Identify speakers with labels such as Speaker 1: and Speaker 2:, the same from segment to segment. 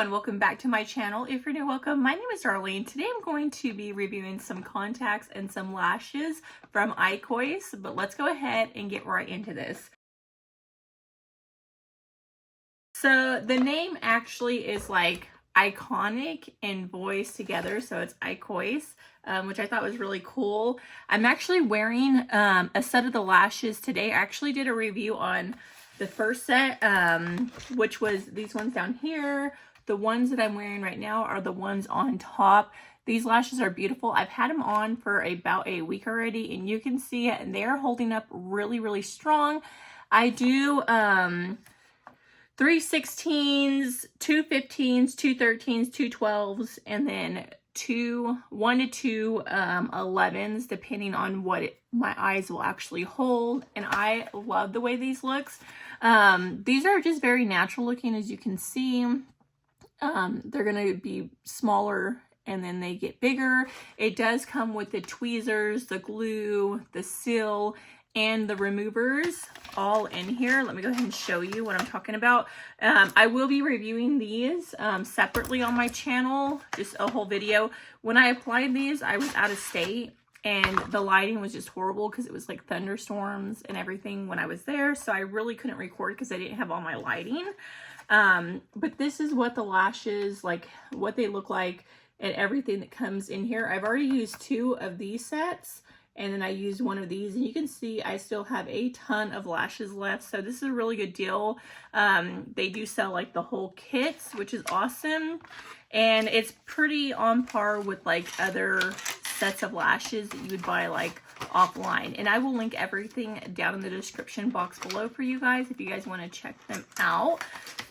Speaker 1: everyone, welcome back to my channel. If you're new, welcome. My name is Darlene. Today I'm going to be reviewing some contacts and some lashes from Icoice, but let's go ahead and get right into this. So the name actually is like iconic and voice together, so it's Icoice, which I thought was really cool. I'm actually wearing a set of the lashes today. I actually did a review on the first set, which was these ones down here. The ones that I'm wearing right now are the ones on top. These lashes are beautiful. I've had them on for about a week already, and you can see it, and they're holding up really, really strong. I do 3 16s, 2 15s, 2 13s, 2 12s, and then 1 to 2 11s, depending on what my eyes will actually hold. And I love the way these looks. These are just very natural looking, as you can see. They're going to be smaller and then they get bigger. It does come with the tweezers, the glue, the seal, and the removers all in here. Let me go ahead and show you what I'm talking about. I will be reviewing these separately on my channel, just a whole video. When I applied these, I was out of state and the lighting was just horrible because it was like thunderstorms and everything when I was there. So I really couldn't record because I didn't have all my lighting. But this is what the lashes, like what they look like and everything that comes in here. I've already used 2 of these sets. And then I used 1 of these, and you can see I still have a ton of lashes left. So this is a really good deal. They do sell like the whole kits, which is awesome. And it's pretty on par with like other sets of lashes that you would buy like offline. And I will link everything down in the description box below for you guys if you guys want to check them out.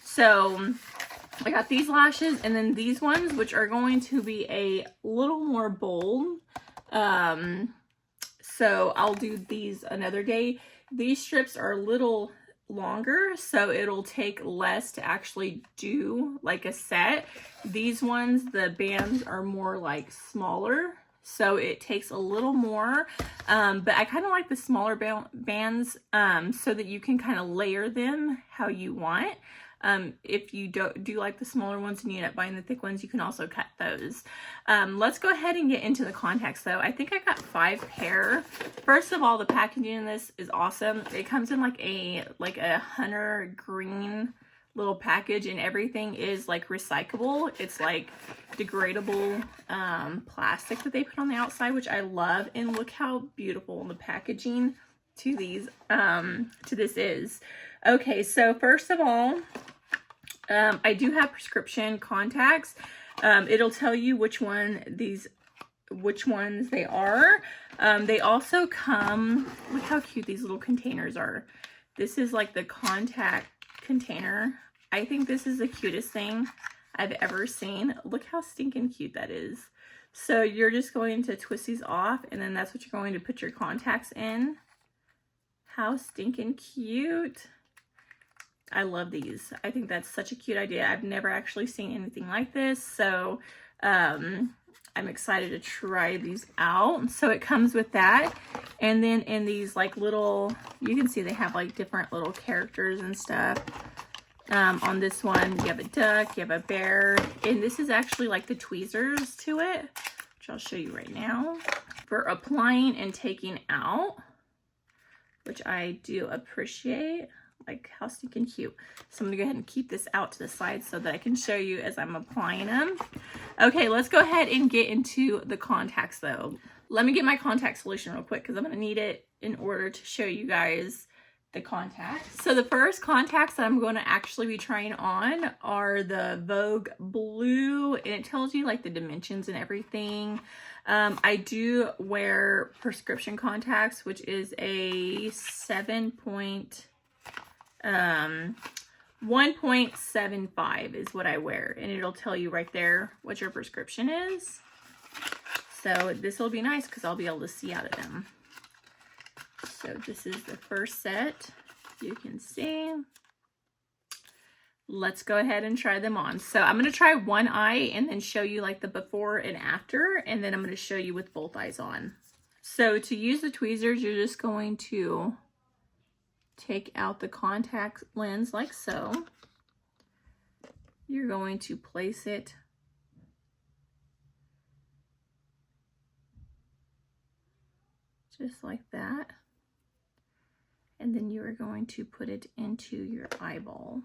Speaker 1: So I got these lashes and then these ones, which are going to be a little more bold. So I'll do these another day. These strips are a little longer, so it'll take less to actually do like a set. These ones, the bands are more like smaller, so it takes a little more. But I kind of like the smaller bands so that you can kind of layer them how you want. If you do like the smaller ones and you end up buying the thick ones, you can also cut those. Let's go ahead and get into the contacts though. I think I got 5 pair. First of all, the packaging in this is awesome. It comes in like a hunter green little package, and everything is like recyclable. It's like degradable plastic that they put on the outside, which I love. And look how beautiful the packaging to these to this is. Okay, so first of all, I do have prescription contacts. It'll tell you which ones they are. They also come, look how cute these little containers are. This is like the contact container. I think this is the cutest thing I've ever seen. Look how stinking cute that is. So you're just going to twist these off, and then that's what you're going to put your contacts in. How stinking cute. I love these. I think that's such a cute idea. I've never actually seen anything like this, so I'm excited to try these out. So it comes with that, and then in these like little, you can see they have like different little characters and stuff. On this one, you have a duck, you have a bear, and this is actually like the tweezers to it, which I'll show you right now, for applying and taking out, which I do appreciate. Like how stinking cute. So I'm gonna go ahead and keep this out to the side so that I can show you as I'm applying them. Okay, let's go ahead and get into the contacts though. Let me get my contact solution real quick because I'm gonna need it in order to show you guys the contacts. So the first contacts that I'm going to actually be trying on are the Vogue Blue, and it tells you like the dimensions and everything. I do wear prescription contacts, which is a 1.75 is what I wear, and it'll tell you right there what your prescription is. So this will be nice because I'll be able to see out of them. So this is the first set, you can see. Let's go ahead and try them on. So I'm going to try one eye and then show you like the before and after, and then I'm going to show you with both eyes on. So to use the tweezers, you're just going to take out the contact lens like so. you're going to place it just like that. And then you are going to put it into your eyeball.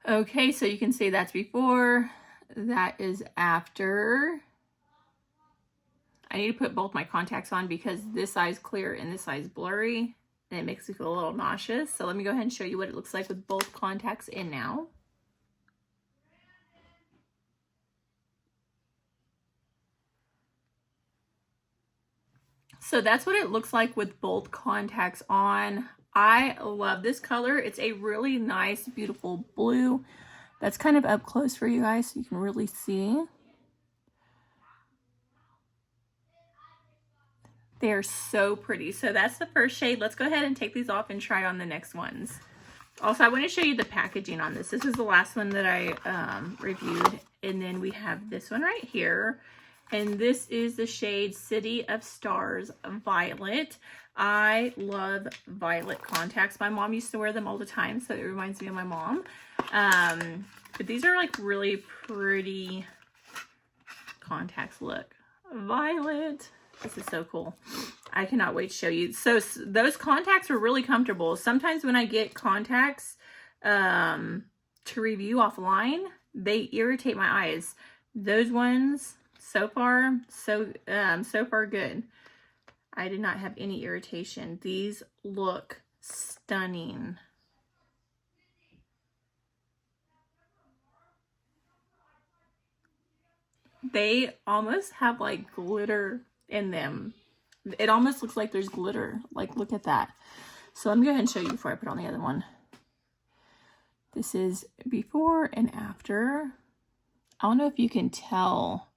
Speaker 1: Okay, so you can see that's before, that is after. I need to put both my contacts on because this eye's clear and this eye's blurry, and it makes me feel a little nauseous. So let me go ahead and show you what it looks like with both contacts in now. So that's what it looks like with both contacts on. I love this color. It's a really nice, beautiful blue. That's kind of up close for you guys so you can really see. They're so pretty. So that's the first shade. Let's go ahead and take these off and try on the next ones. Also, I want to show you the packaging on this. This is the last one that I reviewed. And then we have this one right here. And this is the shade City of Stars Violet. I love violet contacts. My mom used to wear them all the time, so it reminds me of my mom. But these are like really pretty contacts. Look, violet. This is so cool. I cannot wait to show you. So those contacts are really comfortable. Sometimes when I get contacts to review offline, they irritate my eyes. Those ones, so far good. I did not have any irritation. These look stunning. They almost have like glitter in them. It almost looks like there's glitter. Like, look at that. So let me go ahead and show you before I put on the other one. This is before and after. I don't know if you can tell.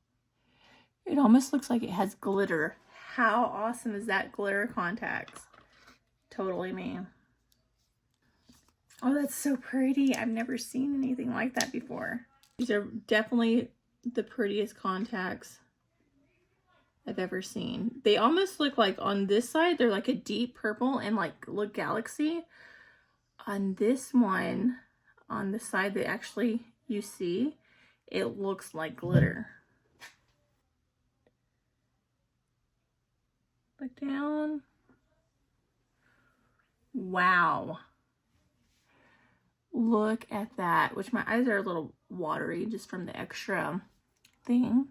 Speaker 1: It almost looks like it has glitter. How awesome is that glitter contacts? Totally me. Oh, that's so pretty. I've never seen anything like that before. These are definitely the prettiest contacts I've ever seen. They almost look like on this side, they're like a deep purple and like look galaxy. On this one, on the side that actually you see, it looks like glitter. Look down. Wow. Look at that, which my eyes are a little watery just from the extra thing.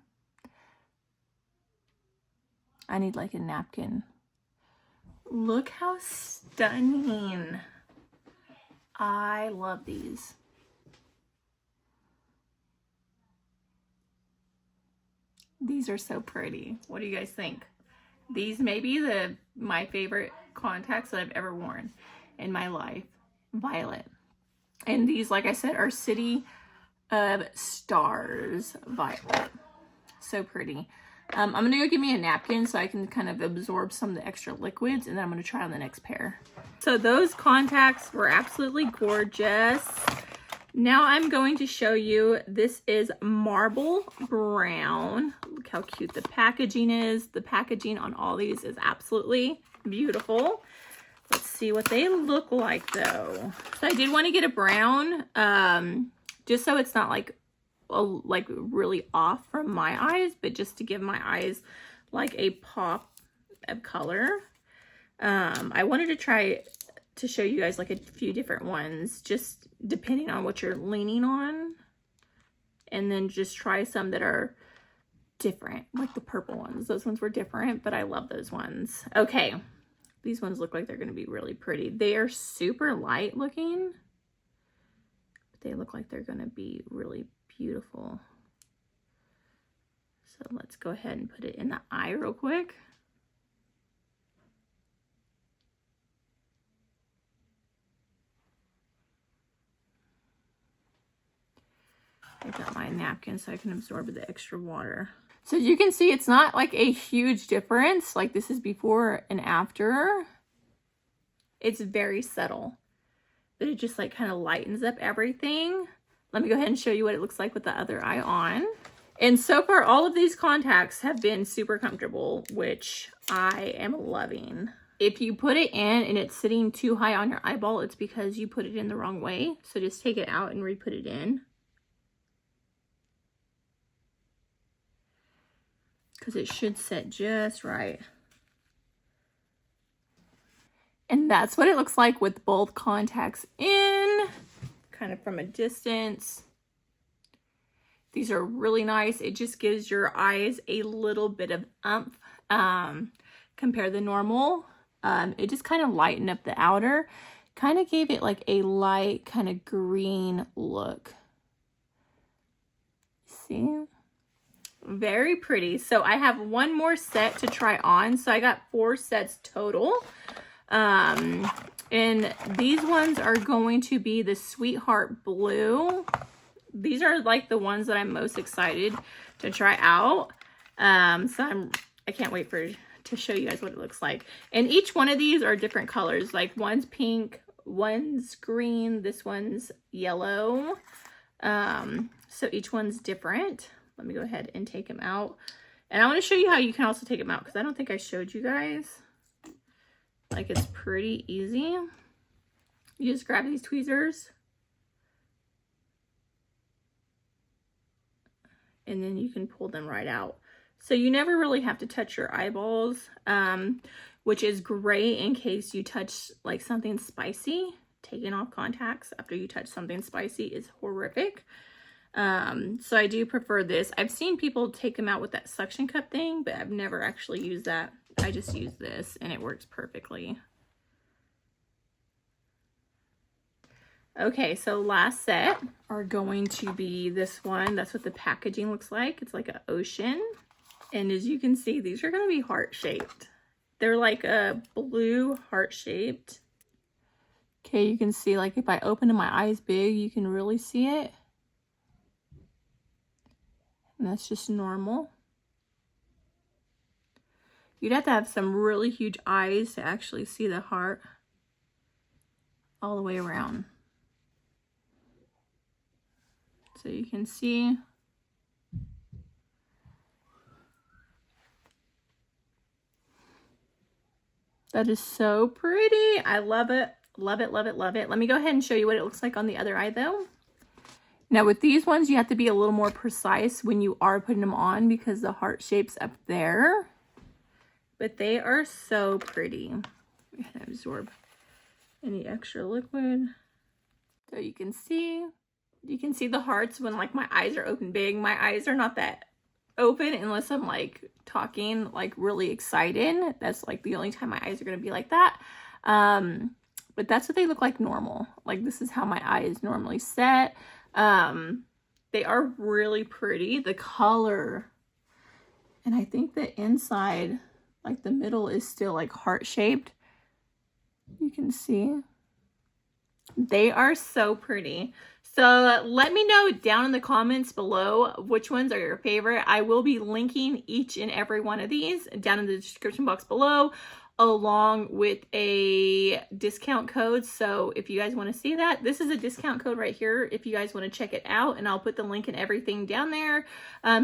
Speaker 1: I need like a napkin. Look how stunning. I love these. These are so pretty. What do you guys think? These may be my favorite contacts that I've ever worn in my life. Violet. And these, like I said, are City of Stars Violet. So pretty. I'm going to go get me a napkin so I can kind of absorb some of the extra liquids, and then I'm going to try on the next pair. So those contacts were absolutely gorgeous. Now I'm going to show you, this is Marble Brown. Look how cute the packaging is. The packaging on all these is absolutely beautiful. Let's see what they look like though. So I did want to get a brown, just so it's not like really off from my eyes, but just to give my eyes like a pop of color. I wanted to try to show you guys like a few different ones, just depending on what you're leaning on, and then just try some that are different, like the purple ones. Those ones were different, but I love those ones. Okay, these ones look like they're going to be really pretty. They are super light looking, but they look like they're going to be really beautiful. So let's go ahead and put it in the eye real quick. I got my napkin so I can absorb the extra water. So you can see it's not like a huge difference. Like this is before and after. It's very subtle, but it just like kind of lightens up everything. Let me go ahead and show you what it looks like with the other eye on. And so far, all of these contacts have been super comfortable, which I am loving. If you put it in and it's sitting too high on your eyeball, it's because you put it in the wrong way. So just take it out and re-put it in. Because it should set just right. And that's what it looks like with both contacts in, kind of from a distance. These are really nice. It just gives your eyes a little bit of oomph compared to normal. It just kind of lightened up the outer, kind of gave it like a light kind of green look. See? Very pretty. So I have one more set to try on. So I got 4 sets total. And these ones are going to be the Sweetheart Blue. These are like the ones that I'm most excited to try out. So I can't wait to show you guys what it looks like. And each one of these are different colors. Like one's pink, one's green, this one's yellow. So each one's different. Let me go ahead and take them out. And I want to show you how you can also take them out, because I don't think I showed you guys. Like, it's pretty easy. You just grab these tweezers. And then you can pull them right out. So you never really have to touch your eyeballs, which is great in case you touch like something spicy. Taking off contacts after you touch something spicy is horrific. So I do prefer this. I've seen people take them out with that suction cup thing, but I've never actually used that. I just use this and it works perfectly. Okay, so last set are going to be this one. That's what the packaging looks like. It's like an ocean. And as you can see, these are going to be heart-shaped. They're like a blue heart-shaped. Okay, you can see, like, if I open my eyes big, you can really see it. And that's just normal. You'd have to have some really huge eyes to actually see the heart all the way around. So you can see. That is so pretty. I love it. Love it, love it, love it. Let me go ahead and show you what it looks like on the other eye though. Now with these ones, you have to be a little more precise when you are putting them on because the heart shape's up there. But they are so pretty. We can absorb any extra liquid. So you can see the hearts when like my eyes are open big. My eyes are not that open unless I'm like talking like really excited. That's like the only time my eyes are gonna be like that. But that's what they look like normal. Like this is how my eyes normally set. They are really pretty. The color, and I think the inside, like the middle is still like heart shaped. You can see. They are so pretty. So let me know down in the comments below which ones are your favorite. I will be linking each and every one of these down in the description box below, along with a discount code. So if you guys want to see that, this is a discount code right here if you guys want to check it out, and I'll put the link and everything down there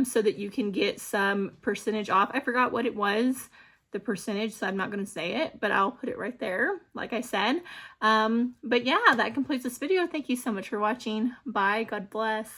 Speaker 1: so that you can get some percentage off. I forgot what it was, the percentage, so I'm not going to say it, but I'll put it right there like I said. But yeah, that completes this video. Thank you so much for watching. Bye. God bless.